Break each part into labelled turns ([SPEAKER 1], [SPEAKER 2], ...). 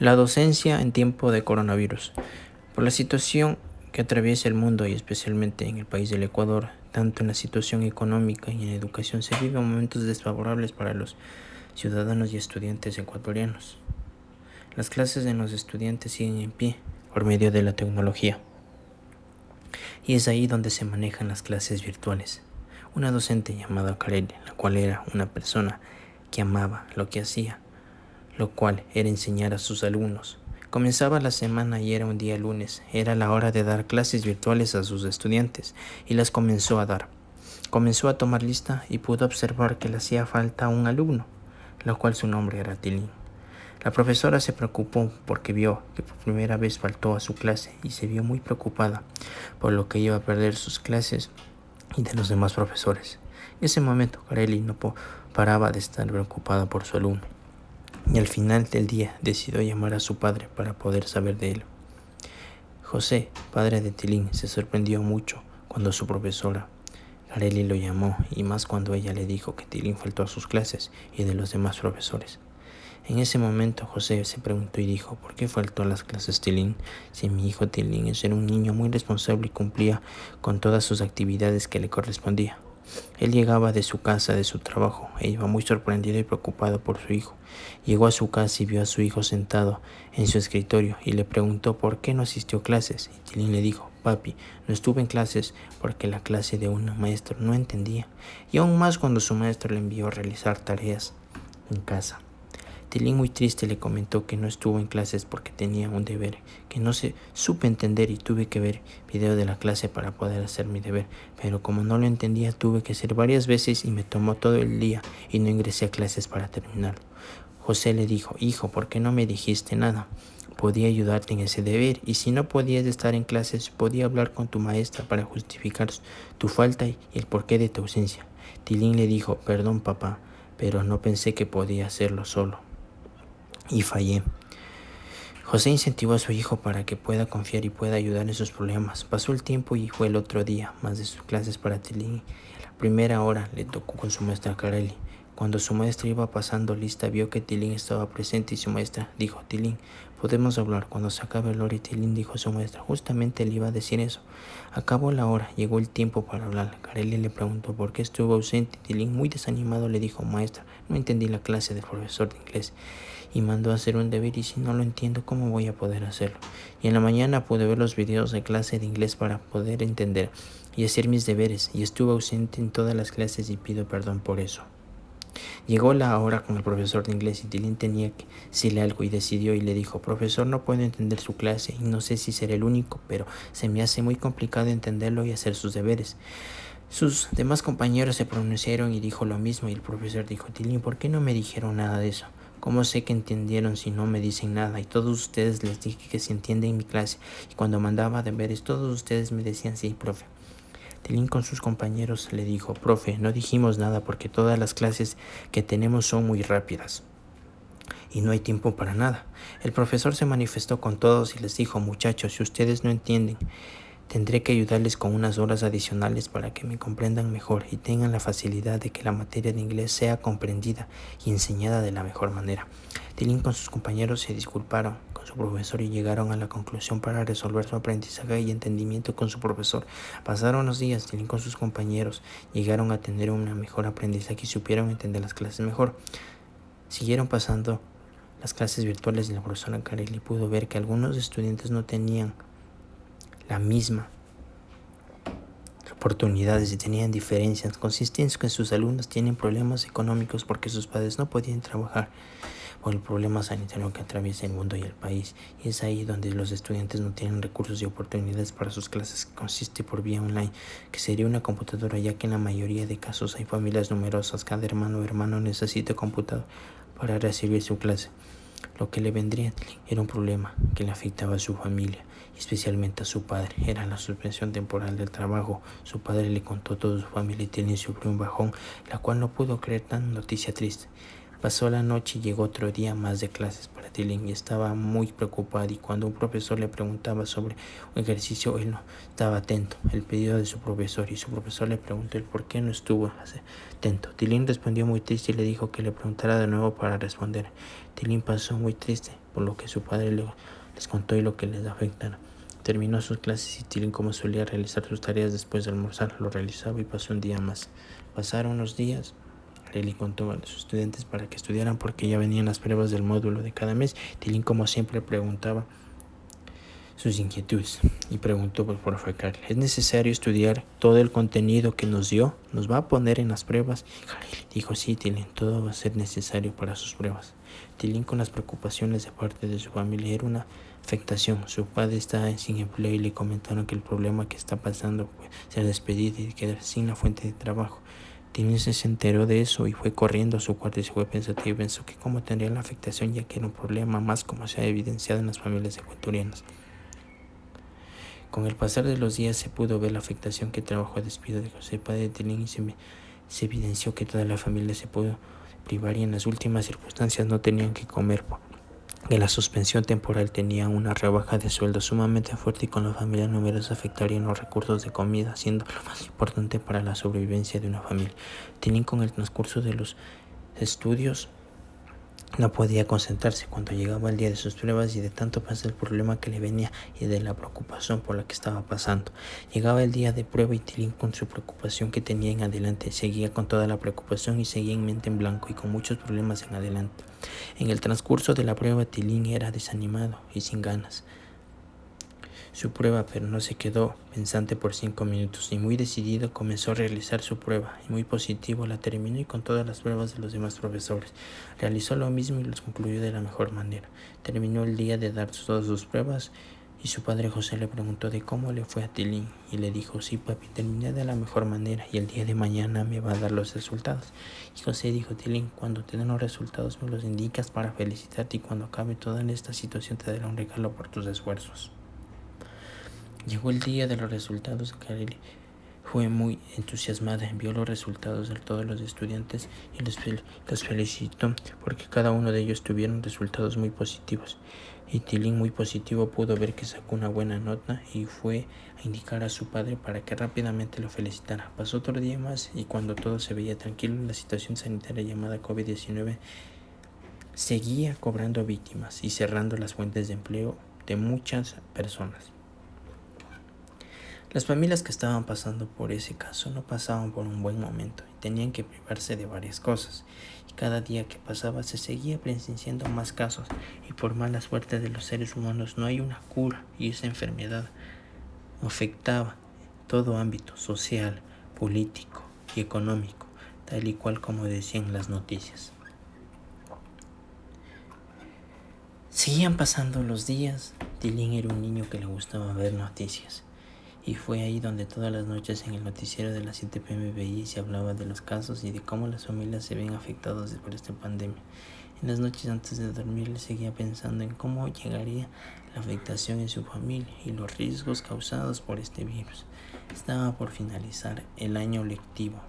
[SPEAKER 1] La docencia en tiempo de coronavirus. Por la situación que atraviesa el mundo y especialmente en el país del Ecuador, tanto en la situación económica y en la educación se viven momentos desfavorables para los ciudadanos y estudiantes ecuatorianos. Las clases de los estudiantes siguen en pie por medio de la tecnología. Y es ahí donde se manejan las clases virtuales. Una docente llamada Kareli, la cual era una persona que amaba lo que hacía, lo cual era enseñar a sus alumnos. Comenzaba la semana y era un día lunes. Era la hora de dar clases virtuales a sus estudiantes y las comenzó a dar. Comenzó a tomar lista y pudo observar que le hacía falta un alumno, lo cual su nombre era Tilín. La profesora se preocupó porque vio que por primera vez faltó a su clase y se vio muy preocupada por lo que iba a perder sus clases y de los demás profesores. En ese momento, Kareli no paraba de estar preocupada por su alumno y al final del día decidió llamar a su padre para poder saber de él. José, padre de Tilín, se sorprendió mucho cuando su profesora Kareli lo llamó y más cuando ella le dijo que Tilín faltó a sus clases y de los demás profesores. En ese momento José se preguntó y dijo: ¿por qué faltó a las clases Tilín? Si mi hijo Tilín era un niño muy responsable y cumplía con todas sus actividades que le correspondía. Él llegaba de su casa, de su trabajo, e iba muy sorprendido y preocupado por su hijo. Llegó a su casa y vio a su hijo sentado en su escritorio y le preguntó por qué no asistió a clases. Y Tilín le dijo: papi, no estuve en clases porque la clase de un maestro no entendía, y aún más cuando su maestro le envió a realizar tareas en casa. Tilín, muy triste, le comentó que no estuvo en clases porque tenía un deber que no se supe entender y tuve que ver video de la clase para poder hacer mi deber, pero como no lo entendía tuve que hacer varias veces y me tomó todo el día y no ingresé a clases para terminarlo. José le dijo: hijo, ¿por qué no me dijiste nada? Podía ayudarte en ese deber, y si no podías estar en clases podía hablar con tu maestra para justificar tu falta y el porqué de tu ausencia. Tilín le dijo: perdón papá, pero no pensé que podía hacerlo solo y fallé. José incentivó a su hijo para que pueda confiar y pueda ayudar en sus problemas. Pasó el tiempo y fue el otro día más de sus clases para Tilín. La primera hora le tocó con su maestra Kareli. Cuando su maestra iba pasando lista, vio que Tilín estaba presente y su maestra dijo: Tilín, podemos hablar cuando se acabe la hora. Y Tilín dijo a su maestra: justamente le iba a decir eso. Acabó la hora, llegó el tiempo para hablar. Kareli le preguntó por qué estuvo ausente. Tilín, muy desanimado, le dijo: maestra, no entendí la clase del profesor de inglés y mandó a hacer un deber, y si no lo entiendo, ¿cómo voy a poder hacerlo? Y en la mañana pude ver los videos de clase de inglés para poder entender y hacer mis deberes, y estuve ausente en todas las clases y pido perdón por eso. Llegó la hora con el profesor de inglés y Tilín tenía que decirle algo y decidió y le dijo: profesor, no puedo entender su clase y no sé si seré el único, pero se me hace muy complicado entenderlo y hacer sus deberes. Sus demás compañeros se pronunciaron y dijo lo mismo, y el profesor dijo: Tilín, ¿por qué no me dijeron nada de eso? ¿Cómo sé que entendieron si no me dicen nada? Y todos ustedes les dije que se entiende en mi clase, y cuando mandaba deberes todos ustedes me decían sí, profe. Tilín con sus compañeros le dijo: profe, no dijimos nada porque todas las clases que tenemos son muy rápidas y no hay tiempo para nada. El profesor se manifestó con todos y les dijo: muchachos, si ustedes no entienden, tendré que ayudarles con unas horas adicionales para que me comprendan mejor y tengan la facilidad de que la materia de inglés sea comprendida y enseñada de la mejor manera. Tilín con sus compañeros se disculparon con su profesor y llegaron a la conclusión para resolver su aprendizaje y entendimiento con su profesor. Pasaron los días, Tilín con sus compañeros llegaron a tener un mejor aprendizaje y supieron entender las clases mejor. Siguieron pasando las clases virtuales y la profesora Kareli pudo ver que algunos estudiantes no tenían la misma oportunidades y tenían diferencias. Consiste en que sus alumnos tienen problemas económicos porque sus padres no podían trabajar por el problema sanitario que atraviesa el mundo y el país, y es ahí donde los estudiantes no tienen recursos y oportunidades para sus clases, que consiste por vía online, que sería una computadora, ya que en la mayoría de casos hay familias numerosas, cada hermano o hermano necesita computador para recibir su clase. Lo que le vendría era un problema que le afectaba a su familia, y especialmente a su padre. Era la suspensión temporal del trabajo. Su padre le contó a toda su familia y Tilín sufrió un bajón, la cual no pudo creer tan noticia triste. Pasó la noche y llegó otro día más de clases para Tilín y estaba muy preocupado, y cuando un profesor le preguntaba sobre un ejercicio, él no estaba atento al pedido de su profesor, y su profesor le preguntó el por qué no estuvo atento. Tilín respondió muy triste y le dijo que le preguntara de nuevo para responder. Tilín pasó muy triste por lo que su padre les contó y lo que les afectara. Terminó sus clases y Tilín, como solía realizar sus tareas después de almorzar, lo realizaba y pasó un día más. Pasaron unos días. Lely contó a los estudiantes para que estudiaran porque ya venían las pruebas del módulo de cada mes. Tilín, como siempre, preguntaba sus inquietudes y preguntó por profe Carl: ¿es necesario estudiar todo el contenido que nos dio? ¿Nos va a poner en las pruebas? Dijo: sí, Tilín, todo va a ser necesario para sus pruebas. Tilín, con las preocupaciones de parte de su familia, era una afectación. Su padre estaba sin empleo y le comentaron que el problema que está pasando fue ser despedido y quedar sin la fuente de trabajo. Tilín se enteró de eso y fue corriendo a su cuarto y se fue pensativo y pensó que cómo tendría la afectación, ya que era un problema más como se ha evidenciado en las familias ecuatorianas. Con el pasar de los días se pudo ver la afectación que trajo el despido de José, padre de Tilín, y se evidenció que toda la familia se pudo privar y en las últimas circunstancias no tenían que comer, que la suspensión temporal tenía una rebaja de sueldo sumamente fuerte y con la familia numerosa afectarían los recursos de comida, siendo lo más importante para la sobrevivencia de una familia. Tilín, con el transcurso de los estudios, no podía concentrarse cuando llegaba el día de sus pruebas y de tanto pasar el problema que le venía y de la preocupación por la que estaba pasando. Llegaba el día de prueba y Tilín, con su preocupación que tenía en adelante, seguía con toda la preocupación y seguía en mente en blanco y con muchos problemas en adelante. En el transcurso de la prueba, Tilín era desanimado y sin ganas. Su prueba, pero no se quedó pensante por 5 minutos y muy decidido comenzó a realizar su prueba y muy positivo la terminó y con todas las pruebas de los demás profesores. Realizó lo mismo y los concluyó de la mejor manera. Terminó el día de dar todas sus pruebas y su padre José le preguntó de cómo le fue a Tilín y le dijo: sí, papi, terminé de la mejor manera y el día de mañana me va a dar los resultados. Y José dijo: Tilín, cuando te den los resultados me los indicas para felicitarte y cuando acabe toda esta situación te daré un regalo por tus esfuerzos. Llegó el día de los resultados. Carely fue muy entusiasmada, envió los resultados a todos los estudiantes y los felicitó porque cada uno de ellos tuvieron resultados muy positivos. Y Tilín, muy positivo, pudo ver que sacó una buena nota y fue a indicar a su padre para que rápidamente lo felicitara. Pasó otro día más y cuando todo se veía tranquilo, la situación sanitaria llamada COVID-19 seguía cobrando víctimas y cerrando las fuentes de empleo de muchas personas. Las familias que estaban pasando por ese caso no pasaban por un buen momento y tenían que privarse de varias cosas. Y cada día que pasaba se seguía presenciando más casos y por mala suerte de los seres humanos no hay una cura y esa enfermedad afectaba todo ámbito social, político y económico, tal y cual como decían las noticias. Seguían pasando los días. Tilín era un niño que le gustaba ver noticias. Y fue ahí donde todas las noches en el noticiero de las 7 p.m. veía y se hablaba de los casos y de cómo las familias se ven afectadas por esta pandemia. En las noches antes de dormir le seguía pensando en cómo llegaría la afectación en su familia y los riesgos causados por este virus. Estaba por finalizar el año lectivo,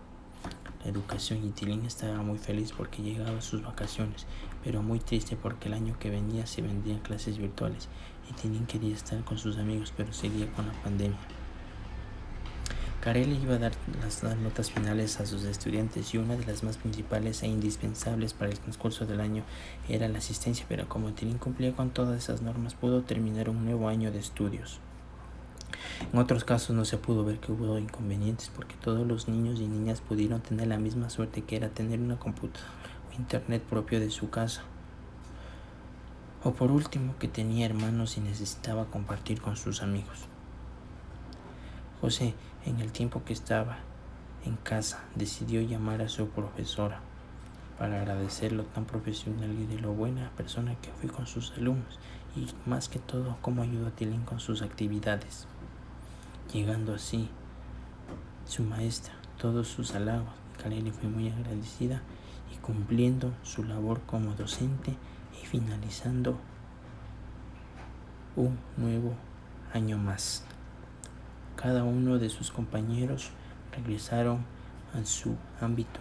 [SPEAKER 1] la educación, y Tilín estaba muy feliz porque llegaban sus vacaciones, pero muy triste porque el año que venía se vendrían clases virtuales y Tilín quería estar con sus amigos, pero seguía con la pandemia. Carely iba a dar las notas finales a sus estudiantes y una de las más principales e indispensables para el transcurso del año era la asistencia, pero como Tilín cumplía con todas esas normas, pudo terminar un nuevo año de estudios. En otros casos no se pudo ver que hubo inconvenientes porque todos los niños y niñas pudieron tener la misma suerte, que era tener una computadora o internet propio de su casa. O por último, que tenía hermanos y necesitaba compartir con sus amigos. José, en el tiempo que estaba en casa, decidió llamar a su profesora para agradecer lo tan profesional y de lo buena persona que fue con sus alumnos y más que todo cómo ayudó a Tilín con sus actividades, llegando así su maestra todos sus halagos. Carely fue muy agradecida y cumpliendo su labor como docente y finalizando un nuevo año más. Cada uno de sus compañeros regresaron a su ámbito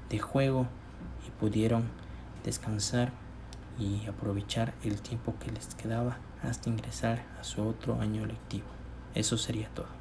[SPEAKER 1] de juego y pudieron descansar y aprovechar el tiempo que les quedaba hasta ingresar a su otro año lectivo. Eso sería todo.